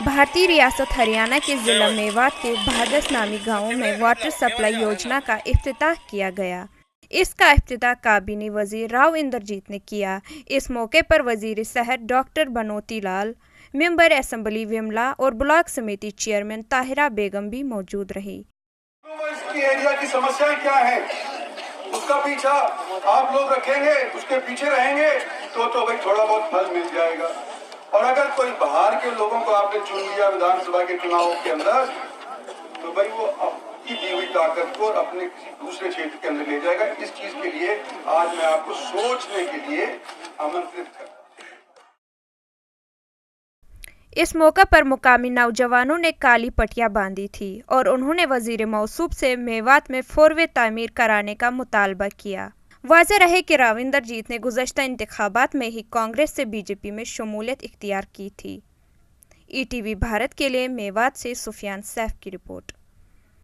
भारतीय रियासत हरियाणा के जिला मेवात के भादस नामी गांवों में वाटर सप्लाई योजना का इफ्तिताह किया गया। इसका इफ्तिताह काबीना वजीर राव इंद्रजीत ने किया। इस मौके पर वजीर सेहत डॉक्टर बनोती लाल, मेंबर असेंबली विमला और ब्लॉक समिति चेयरमैन ताहिरा बेगम भी मौजूद रही। इसकी एरिया की समस्याएं क्या है, उसका पीछा आप लोग रखेंगे, उसके पीछे रहेंगे तो भाई थोड़ा बहुत फल मिल जाएगा। और अगर कोई बाहर के लोगों को आपने चुन लिया विधानसभा के चुनाव के अंदर, तो भाई वो अपनी दी हुई ताकत को अपने किसी दूसरे क्षेत्र के अंदर ले जाएगा। इस चीज के लिए आज मैं आपको सोचने के लिए आमंत्रित करता हूं। इस मौका पर मुकामी नौजवानों ने काली पट्टियां बांधी थी और उन्होंने वजीर मौसूफ से मेवात में फोरवे तामीर कराने का मुतालबा किया। वाज़ेह रहे कि राव इंद्रजीत ने गुज़श्ता इंतखाबात में ही कांग्रेस से बीजेपी में शमूलियत इख्तियार की थी। ईटीवी भारत के लिए मेवात से सुफियान सैफ की रिपोर्ट।